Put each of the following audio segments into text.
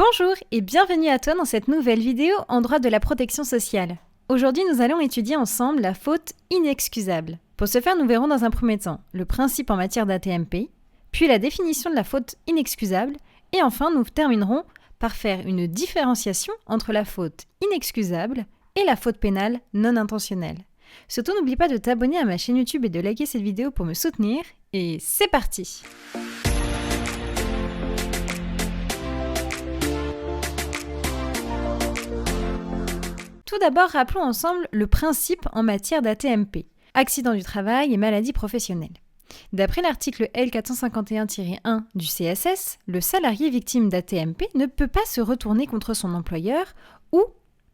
Bonjour et bienvenue à toi dans cette nouvelle vidéo en droit de la protection sociale. Aujourd'hui, nous allons étudier ensemble la faute inexcusable. Pour ce faire, nous verrons dans un premier temps le principe en matière d'ATMP, puis la définition de la faute inexcusable, et enfin nous terminerons par faire une différenciation entre la faute inexcusable et la faute pénale non intentionnelle. Surtout, n'oublie pas de t'abonner à ma chaîne YouTube et de liker cette vidéo pour me soutenir, et c'est parti! Tout d'abord, rappelons ensemble le principe en matière d'ATMP, accident du travail et maladie professionnelle. D'après l'article L451-1 du CSS, le salarié victime d'ATMP ne peut pas se retourner contre son employeur ou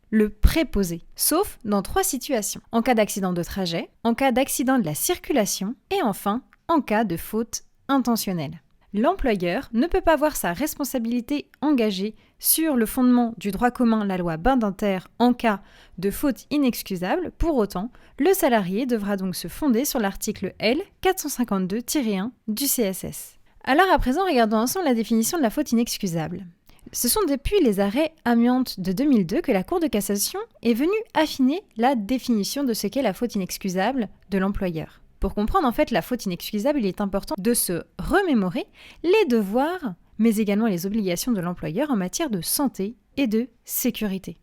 le préposer, sauf dans 3 situations. En cas d'accident de trajet, en cas d'accident de la circulation et enfin en cas de faute intentionnelle. L'employeur ne peut pas voir sa responsabilité engagée sur le fondement du droit commun, la loi Badinter, en cas de faute inexcusable. Pour autant, le salarié devra donc se fonder sur l'article L452-1 du CSS. Alors à présent, regardons ensemble la définition de la faute inexcusable. Ce sont depuis les arrêts amiantes de 2002 que la Cour de cassation est venue affiner la définition de ce qu'est la faute inexcusable de l'employeur. Pour comprendre en fait la faute inexcusable, il est important de se remémorer les devoirs, mais également les obligations de l'employeur en matière de santé et de sécurité.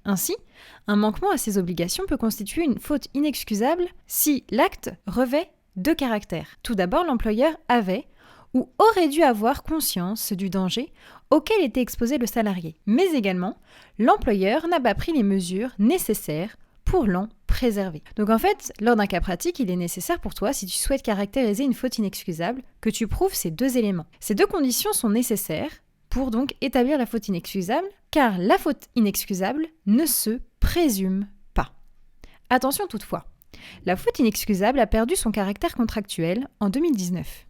Ainsi, un manquement à ces obligations peut constituer une faute inexcusable si l'acte revêt 2 caractères. Tout d'abord, l'employeur avait ou aurait dû avoir conscience du danger auquel était exposé le salarié, mais également, l'employeur n'a pas pris les mesures nécessaires pour l'en préserver. Donc en fait, lors d'un cas pratique, il est nécessaire pour toi, si tu souhaites caractériser une faute inexcusable, que tu prouves ces 2 éléments. Ces 2 conditions sont nécessaires pour donc établir la faute inexcusable, car la faute inexcusable ne se présume pas. Attention toutefois, la faute inexcusable a perdu son caractère contractuel en 2019.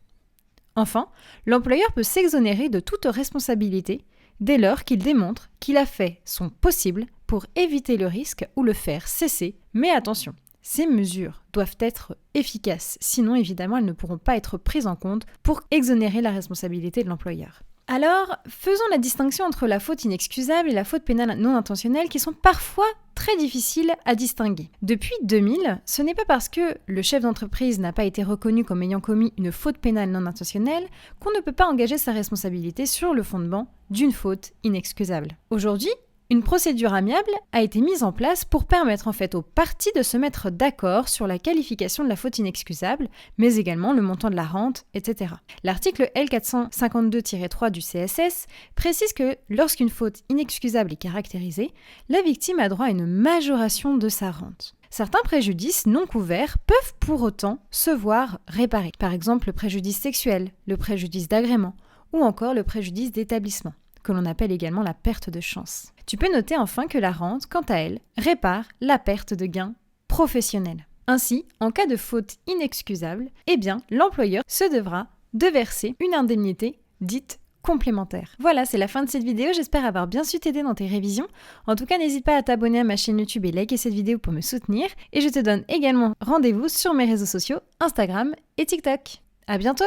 Enfin, l'employeur peut s'exonérer de toute responsabilité dès lors qu'il démontre qu'il a fait son possible pour éviter le risque ou le faire cesser. Mais attention, ces mesures doivent être efficaces, sinon évidemment elles ne pourront pas être prises en compte pour exonérer la responsabilité de l'employeur. Alors, faisons la distinction entre la faute inexcusable et la faute pénale non intentionnelle qui sont parfois très difficiles à distinguer. Depuis 2000, ce n'est pas parce que le chef d'entreprise n'a pas été reconnu comme ayant commis une faute pénale non intentionnelle qu'on ne peut pas engager sa responsabilité sur le fondement d'une faute inexcusable. Aujourd'hui, une procédure amiable a été mise en place pour permettre en fait aux parties de se mettre d'accord sur la qualification de la faute inexcusable, mais également le montant de la rente, etc. L'article L452-3 du CSS précise que lorsqu'une faute inexcusable est caractérisée, la victime a droit à une majoration de sa rente. Certains préjudices non couverts peuvent pour autant se voir réparés. Par exemple, le préjudice sexuel, le préjudice d'agrément ou encore le préjudice d'établissement, que l'on appelle également la perte de chance. Tu peux noter enfin que la rente, quant à elle, répare la perte de gain professionnel. Ainsi, en cas de faute inexcusable, l'employeur se devra de verser une indemnité dite complémentaire. Voilà, c'est la fin de cette vidéo, j'espère avoir bien su t'aider dans tes révisions. En tout cas, n'hésite pas à t'abonner à ma chaîne YouTube et liker cette vidéo pour me soutenir. Et je te donne également rendez-vous sur mes réseaux sociaux, Instagram et TikTok. À bientôt!